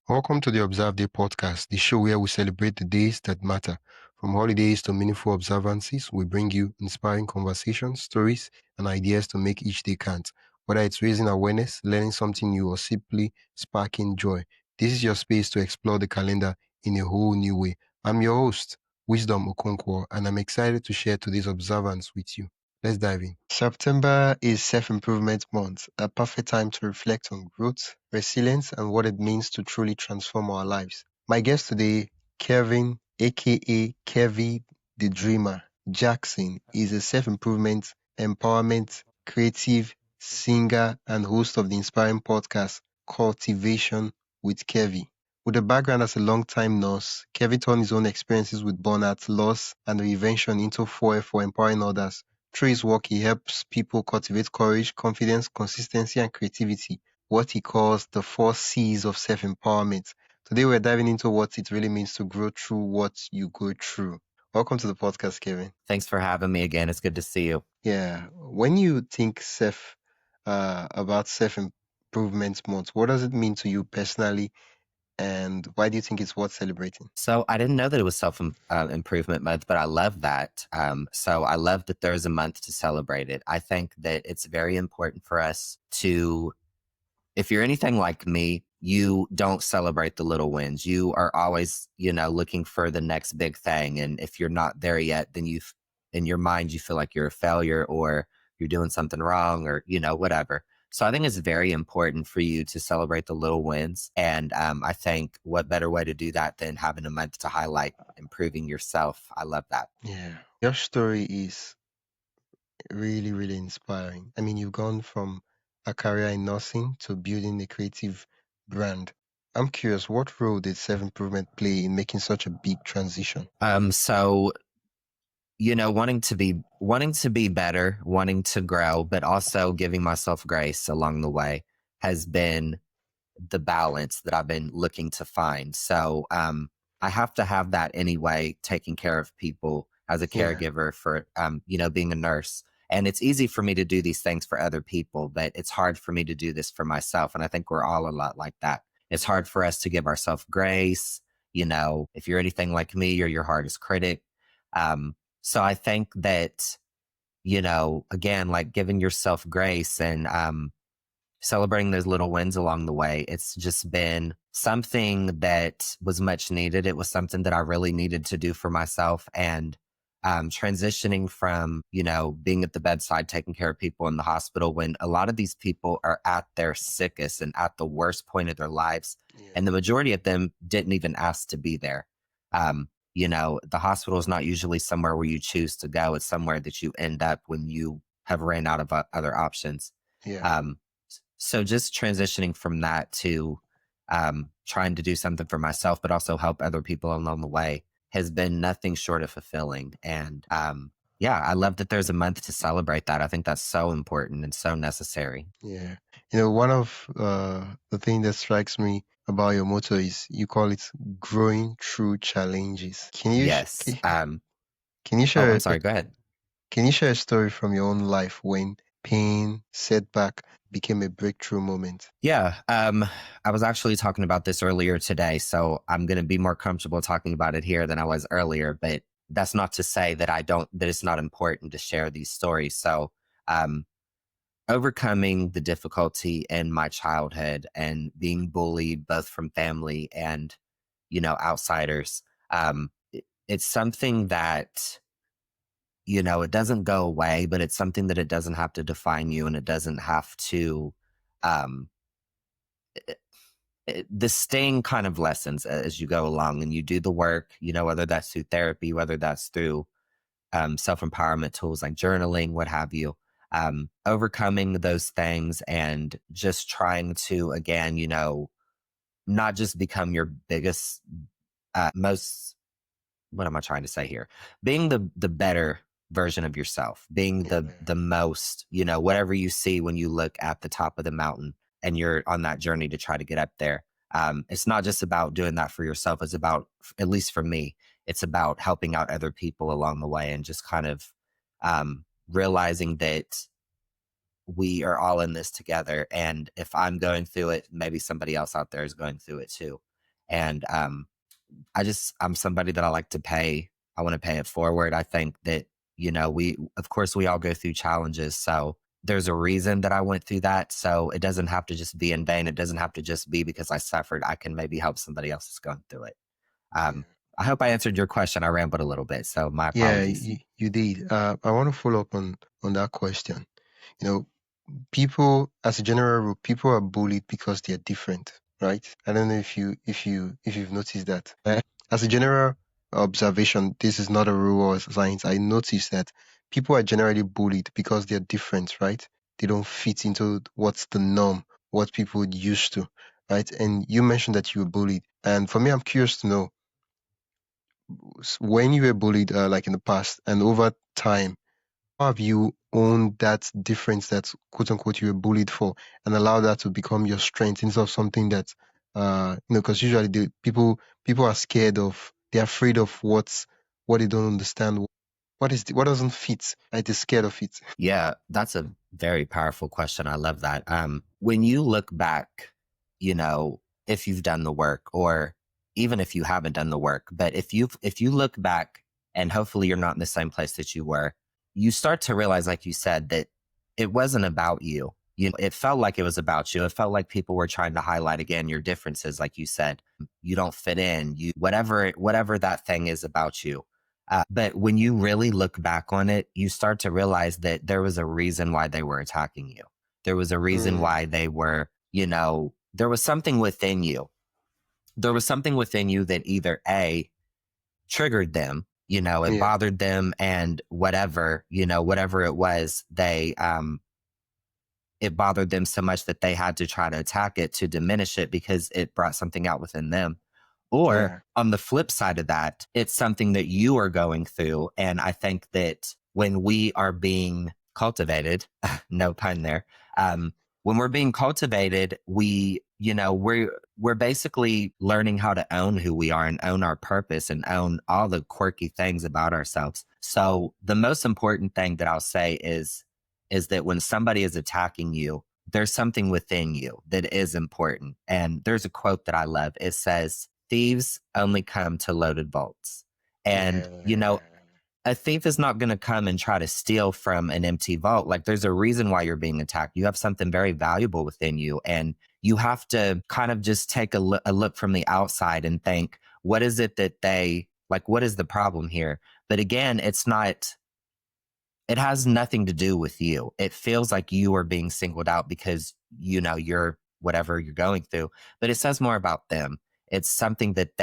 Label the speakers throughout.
Speaker 1: Welcome to the Observe Day podcast, the show where we celebrate the days that matter. From holidays to meaningful observances, we bring you inspiring conversations, stories, and ideas to make each day count. Whether it's raising awareness, learning something new, or simply sparking joy, this is your space to explore the calendar in a whole new way. I'm your host, Wisdom Okonkwo, and I'm excited to share today's observance with you. Let's dive in. September is Self-Improvement Month, a perfect time to reflect on growth, resilience, and what it means to truly transform our lives. My guest today, Kevin, aka Kevi the Dreamer Jackson, is a self-improvement, empowerment, creative, singer, and host of the inspiring podcast Cultivating with Kevi. With a background as a long-time nurse, Kevin turned his own experiences with burnout, loss, and reinvention into fuel for empowering others. Through his work, he helps people cultivate courage, confidence, consistency, and creativity, what he calls the 4 C's of self-empowerment. Today, we're diving into what it really means to grow through what you go through. Welcome to the podcast, Kevin.
Speaker 2: Thanks for having me again. It's good to see you.
Speaker 1: Yeah, when you think about self-improvement month, what does it mean to you personally, and why do you think it's worth celebrating?
Speaker 2: So I didn't know that it was self-improvement month, but I love that. So I love that there's a month to celebrate it. I think that it's very important for us to, if you're anything like me, you don't celebrate the little wins. You are always, looking for the next big thing. And if you're not there yet, then in your mind, you feel like you're a failure or you're doing something wrong or, whatever. So I think it's very important for you to celebrate the little wins. And I think what better way to do that than having a month to highlight improving yourself. I love that.
Speaker 1: Yeah, your story is really, really inspiring. I mean, you've gone from a career in nursing to building a creative brand. I'm curious, what role did self-improvement play in making such a big transition?
Speaker 2: So wanting to be better, wanting to grow, but also giving myself grace along the way has been the balance that I've been looking to find. So I have to have that anyway, taking care of people as a
Speaker 1: Yeah,
Speaker 2: caregiver for being a nurse. And it's easy for me to do these things for other people, but it's hard for me to do this for myself. And I think we're all a lot like that. It's hard for us to give ourselves grace. If you're anything like me, you're your hardest critic. So I think that, again, like giving yourself grace and celebrating those little wins along the way. It's just been something that was much needed. It was something that I really needed to do for myself. And transitioning from, being at the bedside, taking care of people in the hospital when a lot of these people are at their sickest and at the worst point of their lives.
Speaker 1: yeah,
Speaker 2: And the majority of them didn't even ask to be there. The hospital is not usually somewhere where you choose to go. It's somewhere that you end up when you have ran out of other options.
Speaker 1: yeah,
Speaker 2: Um, so just transitioning from that to trying to do something for myself, but also help other people along the way has been nothing short of fulfilling. And I love that there's a month to celebrate that. I think that's so important and so necessary.
Speaker 1: yeah. One of the things that strikes me about your motto is you call it growing through challenges.
Speaker 2: Yes.
Speaker 1: Can you
Speaker 2: Oh, I'm
Speaker 1: share
Speaker 2: sorry. Go ahead.
Speaker 1: can you share a story from your own life when pain, setback became a breakthrough moment?
Speaker 2: Yeah. I was actually talking about this earlier today, so I'm going to be more comfortable talking about it here than I was earlier, but that's not to say that that it's not important to share these stories. So, um, overcoming the difficulty in my childhood and being bullied both from family and, outsiders, it's something that, it doesn't go away, but it's something that it doesn't have to define you and it doesn't have to, um, the sting kind of lessens as you go along and you do the work, whether that's through therapy, whether that's through self-empowerment tools like journaling, what have you, overcoming those things and just trying to, again, not just become your biggest, most, what am I trying to say here? Being the better version of yourself, being the most, whatever you see when you look at the top of the mountain and you're on that journey to try to get up there. It's not just about doing that for yourself. It's about, at least for me, it's about helping out other people along the way and just kind of realizing that we are all in this together. And if I'm going through it, maybe somebody else out there is going through it too. And I'm somebody that I want to pay it forward. I think that, of course, we all go through challenges. So there's a reason that I went through that. So it doesn't have to just be in vain. It doesn't have to just be because I suffered. I can maybe help somebody else that's going through it.
Speaker 1: Yeah.
Speaker 2: I hope I answered your question. I rambled a little bit. So my
Speaker 1: Yeah,
Speaker 2: apologies.
Speaker 1: you did. I want to follow up on that question. You know, people, as a general rule, people are bullied because they're different, right? I don't know if you've noticed that. As a general observation, this is not a rule or science. I noticed that people are generally bullied because they're different, right? They don't fit into what's the norm, what people used to, right? And you mentioned that you were bullied, and for me, I'm curious to know when you were bullied, like in the past, and over time, how have you owned that difference that quote unquote you were bullied for and allow that to become your strength instead of something that because usually people are scared of, they're afraid of what they don't understand, what doesn't fit, right? They're scared of it.
Speaker 2: Yeah, that's a very powerful question. I love that. When you look back, if you've done the work or even if you haven't done the work, but if you look back and hopefully you're not in the same place that you were, you start to realize, like you said, that it wasn't about you. It felt like it was about you. It felt like people were trying to highlight again your differences, like you said. You don't fit in. You whatever that thing is about you. But when you really look back on it, you start to realize that there was a reason why they were attacking you. There was a reason
Speaker 1: Mm,
Speaker 2: why they were, there was something within you. There was something within you that either A, triggered them, it
Speaker 1: yeah,
Speaker 2: bothered them, and whatever it was, it bothered them so much that they had to try to attack it to diminish it because it brought something out within them. Or
Speaker 1: yeah,
Speaker 2: on the flip side of that, it's something that you are going through. And I think that when we are being cultivated, no pun there, when we're being cultivated, we're basically learning how to own who we are and own our purpose and own all the quirky things about ourselves. So the most important thing that I'll say is that when somebody is attacking you, there's something within you that is important. And there's a quote that I love. It says, thieves only come to loaded vaults. And,
Speaker 1: yeah,
Speaker 2: a thief is not going to come and try to steal from an empty vault. Like there's a reason why you're being attacked. You have something very valuable within you. And you have to kind of just take a look from the outside and think, what is it that what is the problem here? But again, it has nothing to do with you. It feels like you are being singled out because, you're whatever you're going through, but it says more about them. It's something that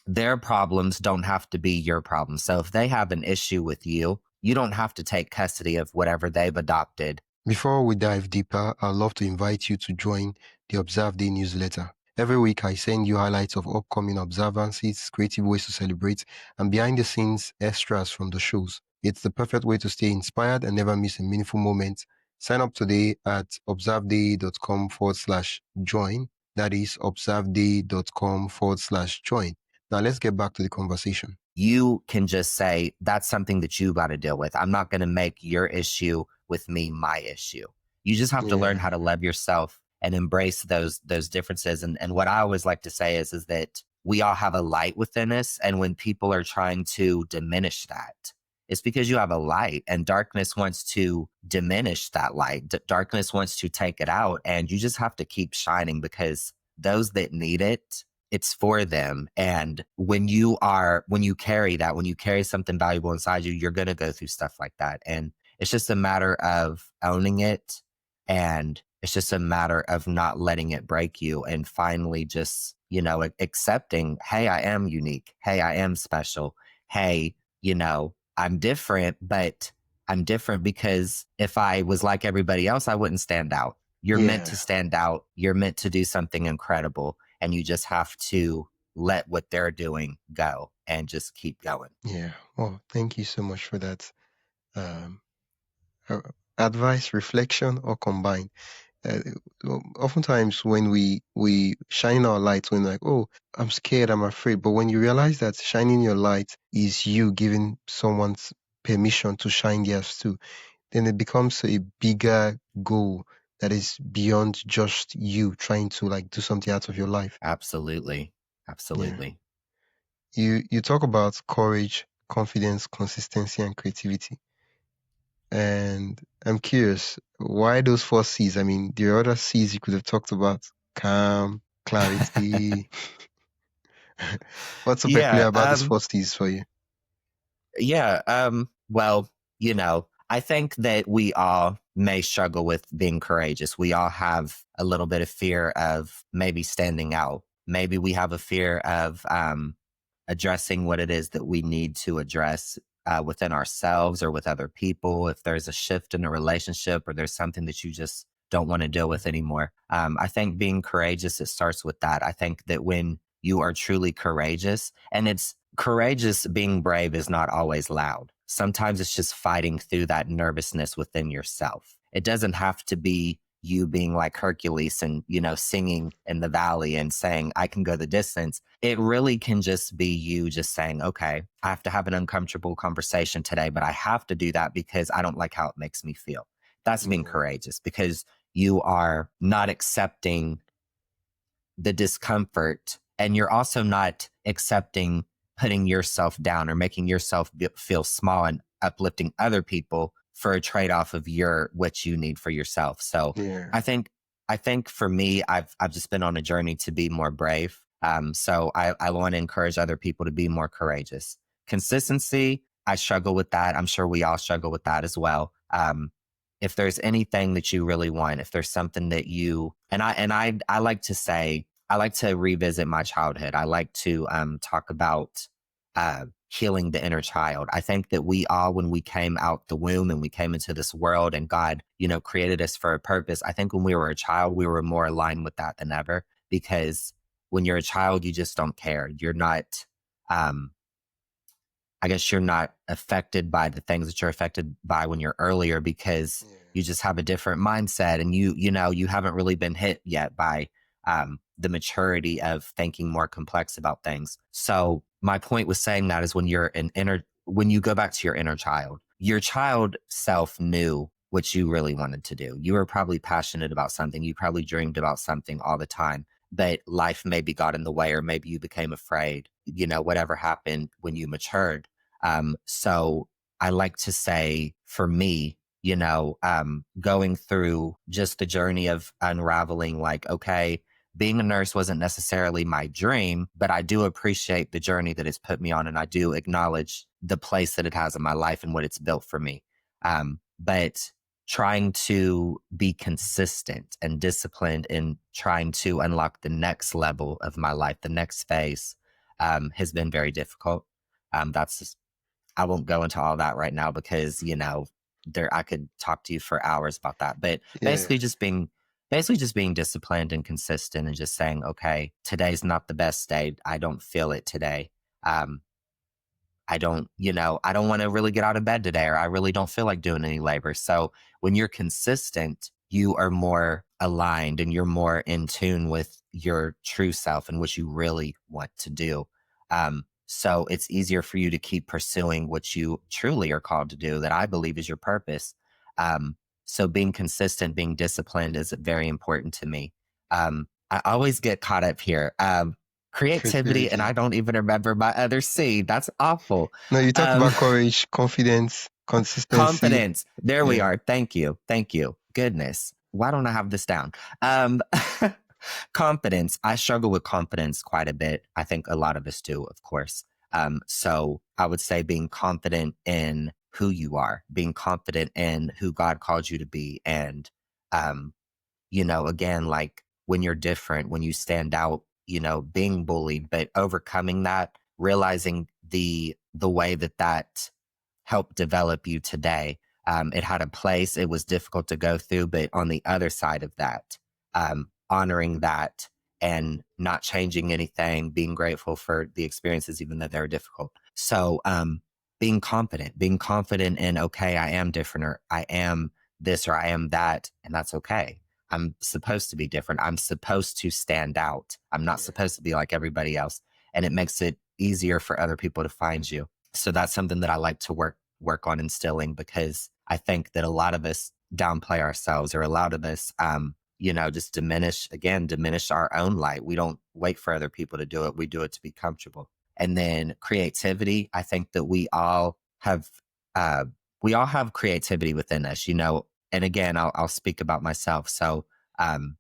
Speaker 2: their problems don't have to be your problem. So if they have an issue with you, you don't have to take custody of whatever they've adopted.
Speaker 1: Before we dive deeper, I'd love to invite you to join the Observe Day newsletter. Every week, I send you highlights of upcoming observances, creative ways to celebrate, and behind the scenes extras from the shows. It's the perfect way to stay inspired and never miss a meaningful moment. Sign up today at observeday.com/join. That is observeday.com/join. Now, let's get back to the conversation.
Speaker 2: You can just say, that's something that you got to deal with. I'm not going to make your issue with me my issue. You just have to learn how
Speaker 1: Yeah,
Speaker 2: to love yourself and embrace those differences. And what I always like to say is that we all have a light within us. And when people are trying to diminish that, it's because you have a light and darkness wants to diminish that light. Darkness wants to take it out. And you just have to keep shining because those that need it, it's for them. And when you carry something valuable inside you, you're going to go through stuff like that. And it's just a matter of owning it. And it's just a matter of not letting it break you and finally just, accepting, hey, I am unique. Hey, I am special. Hey, I'm different, but I'm different because if I was like everybody else, I wouldn't stand out. You're meant to
Speaker 1: yeah,
Speaker 2: stand out. You're meant to do something incredible. And you just have to let what they're doing go and just keep going.
Speaker 1: yeah. Oh, thank you so much for that. Um, uh, Advice, reflection, or combined. Uh, Oftentimes, when we shine our light, when like, oh, I'm scared, I'm afraid, but when you realize that shining your light is you giving someone's permission to shine theirs too, then it becomes a bigger goal that is beyond just you trying to like do something out of your life.
Speaker 2: Absolutely.
Speaker 1: Yeah.
Speaker 2: Absolutely.
Speaker 1: You talk about courage, confidence, consistency, and creativity. And I'm curious, why those four C's? I mean, there are other C's you could have talked about. Calm, clarity. What's so
Speaker 2: Yeah.
Speaker 1: peculiar about these four C's for you?
Speaker 2: Yeah. Well, I think that we all may struggle with being courageous. We all have a little bit of fear of maybe standing out. Maybe we have a fear of addressing what it is that we need to address within ourselves or with other people. If there's a shift in a relationship or there's something that you just don't want to deal with anymore. I think being courageous, it starts with that. I think that when you are truly courageous, and it's courageous, being brave is not always loud. Sometimes it's just fighting through that nervousness within yourself. It doesn't have to be you being like Hercules and, singing in the valley and saying, I can go the distance. It really can just be you just saying, okay, I have to have an uncomfortable conversation today, but I have to do that because I don't like how it makes me feel. That's being
Speaker 1: Yeah.
Speaker 2: courageous because you are not accepting the discomfort, and you're also not accepting putting yourself down or making yourself feel small and uplifting other people for a trade-off of your what you need for yourself. So
Speaker 1: Yeah.
Speaker 2: i think I think for me, I've just been on a journey to be more brave. So I want to encourage other people to be more courageous. Consistency, I struggle with that. I'm sure we all struggle with that as well. If there's anything that you really want, if there's something that you, and I like to say, I like to revisit my childhood. I like to talk about healing the inner child. I think that we all, when we came out the womb and we came into this world and God, created us for a purpose. I think when we were a child, we were more aligned with that than ever, because when you're a child, you just don't care. You're not, um, I guess you're not affected by the things that you're affected by when you're earlier, because
Speaker 1: Yeah.
Speaker 2: you just have a different mindset, and you haven't really been hit yet by the maturity of thinking more complex about things. So my point was saying that is when you go back to your child self knew what you really wanted to do. You were probably passionate about something. You probably dreamed about something all the time, but life maybe got in the way, or maybe you became afraid, whatever happened when you matured. So I like to say, for me, going through just the journey of unraveling, like, okay, being a nurse wasn't necessarily my dream, but I do appreciate the journey that it's put me on. And I do acknowledge the place that it has in my life and what it's built for me. But trying to be consistent and disciplined in trying to unlock the next level of my life, the next phase, has been very difficult. That's I won't go into all that right now because, there I could talk to you for hours about that. But
Speaker 1: Yeah.
Speaker 2: basically just being disciplined and consistent and just saying, okay, today's not the best day. I don't feel it today. Um, I don't want to really get out of bed today, or I really don't feel like doing any labor. So when you're consistent, you are more aligned and you're more in tune with your true self and what you really want to do. So it's easier for you to keep pursuing what you truly are called to do, that I believe is your purpose. Um, so being consistent, being disciplined is very important to me. I always get caught up here. Creativity, and
Speaker 1: Creativity.
Speaker 2: I don't even remember my other C. That's awful.
Speaker 1: No, you talked
Speaker 2: Um,
Speaker 1: about courage, confidence, consistency.
Speaker 2: Confidence. There we
Speaker 1: Yeah.
Speaker 2: are. Thank you. Thank you. Goodness. Why don't I have this down? Um, Confidence. I struggle with confidence quite a bit. I think a lot of us do, of course. So I would say being confident in who you are, being confident in who God called you to be, and um, again, like when you're different, when you stand out, being bullied, but overcoming that, realizing the way that helped develop you today. It had a place. It was difficult to go through, but on the other side of that, honoring that and not changing anything, being grateful for the experiences, even though they're difficult. So, being confident in, okay, I am different, or I am this, or I am that, and that's okay. I'm supposed to be different. I'm supposed to stand out. I'm not
Speaker 1: Yeah.
Speaker 2: supposed to be like everybody else. And it makes it easier for other people to find you. So that's something that I like to work on instilling, because I think that a lot of us downplay ourselves, or a lot of us just diminish our own light. We don't wait for other people to do it. We do it to be comfortable. And then creativity, I think that uh, we all have creativity within us, and again, I'll speak about myself. So, um,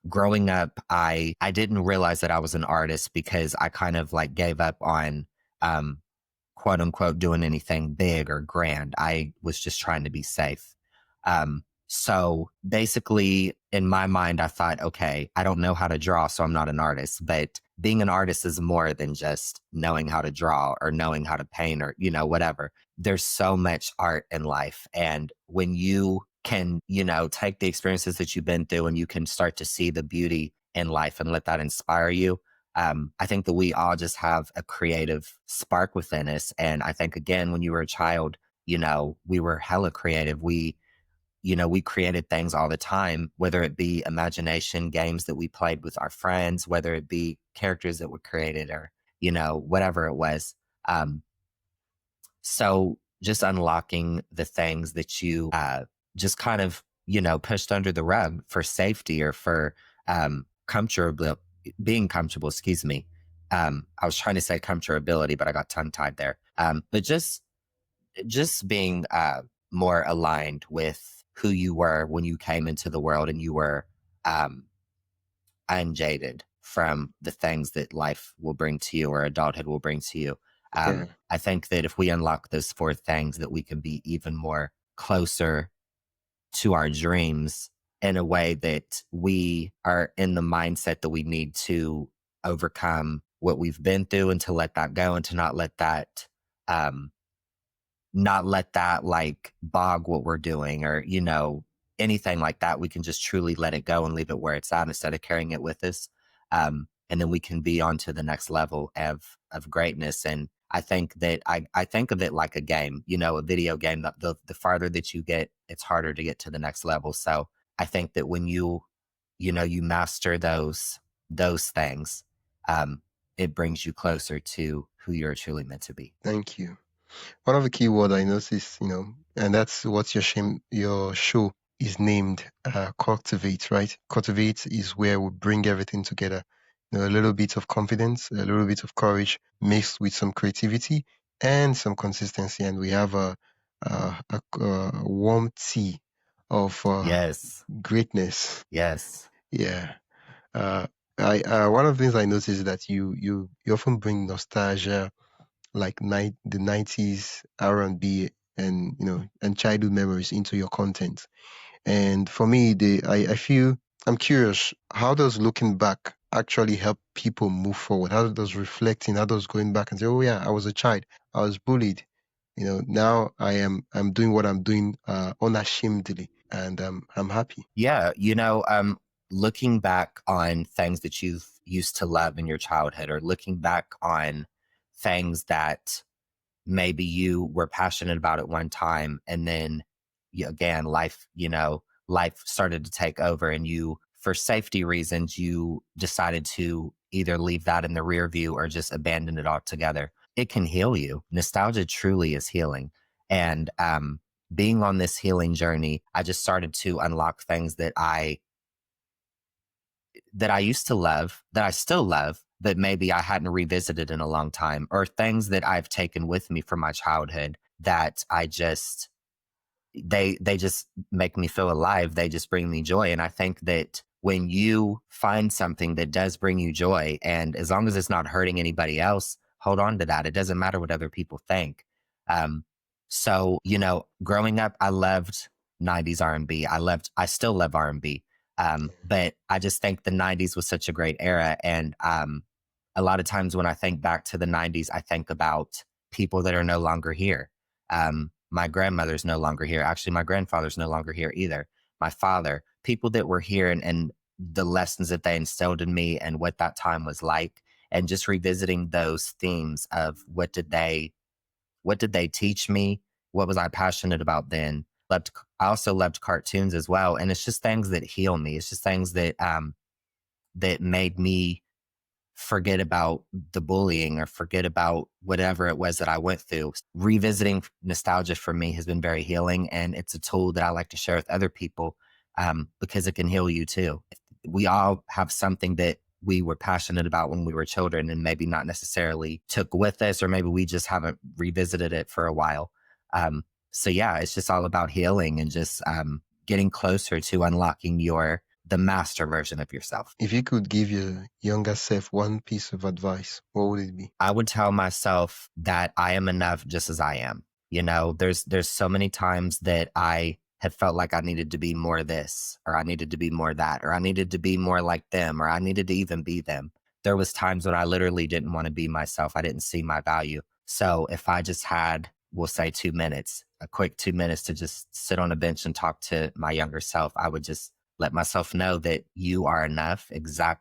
Speaker 2: growing up, I didn't realize that I was an artist because I kind of like gave up on, um, quote unquote, doing anything big or grand. I was just trying to be safe. So basically, in my mind, I thought, okay, I don't know how to draw, so I'm not an artist. But being an artist is more than just knowing how to draw or knowing how to paint or, whatever. There's so much art in life. And when you can, take the experiences that you've been through and you can start to see the beauty in life and let that inspire you, I think that we all just have a creative spark within us. And I think, again, when you were a child, we were hella creative. We created things all the time, whether it be imagination, games that we played with our friends, whether it be characters that were created or, whatever it was. Um, so just unlocking the things that you just kind of, pushed under the rug for safety or for comfortable, being comfortable, excuse me. I was trying to say comfortability, but I got tongue tied there. But just being more aligned with who you were when you came into the world and you were um, unjaded from the things that life will bring to you or adulthood will bring to you.
Speaker 1: Yeah.
Speaker 2: I think that if we unlock those four things, that we can be even more closer to our dreams in a way that we are in the mindset that we need to overcome what we've been through and to let that go and to um, not let that like bog what we're doing or, anything like that. We can just truly let it go and leave it where it's at instead of carrying it with us. And then we can be on to the next level of greatness. And I think that I think of it like a game, a video game. The farther that you get, it's harder to get to the next level. So I think that when you master those things, um, it brings you closer to who you're truly meant to be.
Speaker 1: Thank you. One of the key words I noticed, and that's what your show is named, Cultivate, right? Cultivate is where we bring everything together. A little bit of confidence, a little bit of courage mixed with some creativity and some consistency. And we have a warm tea of
Speaker 2: Yes.
Speaker 1: greatness.
Speaker 2: Yes.
Speaker 1: Yeah. Uh, one of the things I noticed is that you often bring nostalgia, like the 90s R&B and and childhood memories into your content. And for me, I feel I'm curious, how does looking back actually help people move forward? How does reflecting, how does going back and say, oh yeah, I was a child, I was bullied. Now I'm doing what I'm doing unashamedly, and I'm happy.
Speaker 2: Yeah. Looking back on things that you've used to love in your childhood or looking back on things that maybe you were passionate about at one time and then again life started to take over and you for safety reasons you decided to either leave that in the rear view or just abandon it altogether. It can heal you. Nostalgia truly is healing. And being on this healing journey, I just started to unlock things that I used to love, that I still love, but maybe I hadn't revisited in a long time, or things that I've taken with me from my childhood that they just make me feel alive. They just bring me joy. And I think that when you find something that does bring you joy, and as long as it's not hurting anybody else, hold on to that. It doesn't matter what other people think. Um, so, growing up, I loved 90s R&B. I still love R&B. But I just think the 90s was such a great era. And a lot of times when I think back to the 90s, I think about people that are no longer here. My grandmother's no longer here. Actually, my grandfather's no longer here either. My father, people that were here and the lessons that they instilled in me and what that time was like, and just revisiting those themes of what did they teach me? What was I passionate about then? I also loved cartoons as well. And it's just things that heal me. It's just things that made me forget about the bullying or forget about whatever it was that I went through. Revisiting nostalgia for me has been very healing, and it's a tool that I like to share with other people because it can heal you too. We all have something that we were passionate about when we were children and maybe not necessarily took with us, or maybe we just haven't revisited it for a while. So yeah, it's just all about healing and just getting closer to unlocking the master version of yourself.
Speaker 1: If you could give your younger self one piece of advice, what would it be?
Speaker 2: I would tell myself that I am enough just as I am. You know, there's so many times that I have felt like I needed to be more this, or I needed to be more that, or I needed to be more like them, or I needed to even be them. There was times when I literally didn't want to be myself. I didn't see my value. So if I just had, we'll say 2 minutes, a quick 2 minutes to just sit on a bench and talk to my younger self, I would just let myself know that you are enough.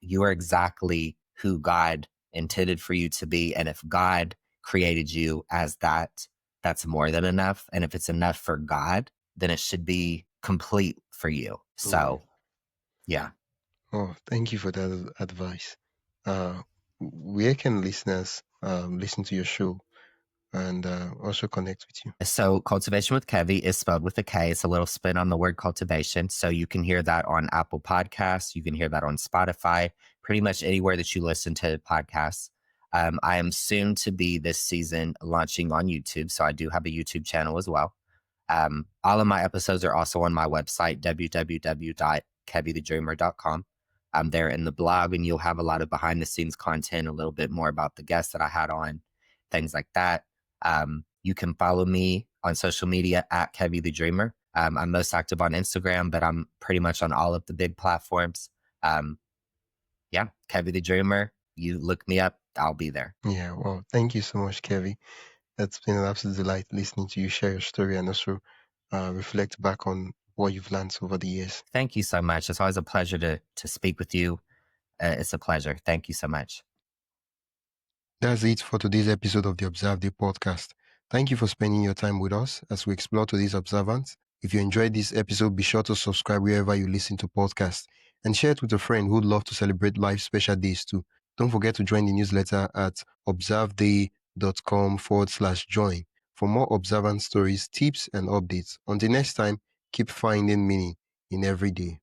Speaker 2: You are exactly who God intended for you to be. And if God created you as that, that's more than enough. And if it's enough for God, then it should be complete for you.
Speaker 1: Yeah.
Speaker 2: So, yeah.
Speaker 1: Oh, thank you for that advice. Where can listeners listen to your show and also connect with you?
Speaker 2: So, Cultivation with Kevi is spelled with a K. It's a little spin on the word cultivation. So, you can hear that on Apple Podcasts. You can hear that on Spotify, pretty much anywhere that you listen to podcasts. I am soon to be this season launching on YouTube. So, I do have a YouTube channel as well. All of my episodes are also on my website, www.kevythedreamer.com. I'm there in the blog, and you'll have a lot of behind the scenes content, a little bit more about the guests that I had on, things like that. You can follow me on social media at Kevi the Dreamer. I'm most active on Instagram, but I'm pretty much on all of the big platforms. Yeah, Kevi the Dreamer. You look me up, I'll be there.
Speaker 1: Yeah, well, thank you so much, Kevi. It's been an absolute delight listening to you share your story and also reflect back on what you've learned over the years.
Speaker 2: Thank you so much. It's always a pleasure to speak with you. It's a pleasure. Thank you so much.
Speaker 1: That's it for today's episode of the Observe Day podcast. Thank you for spending your time with us as we explore today's observance. If you enjoyed this episode, be sure to subscribe wherever you listen to podcasts and share it with a friend who'd love to celebrate life's special days too. Don't forget to join the newsletter at observeday.com/join for more observance stories, tips, and updates. Until next time, keep finding meaning in every day.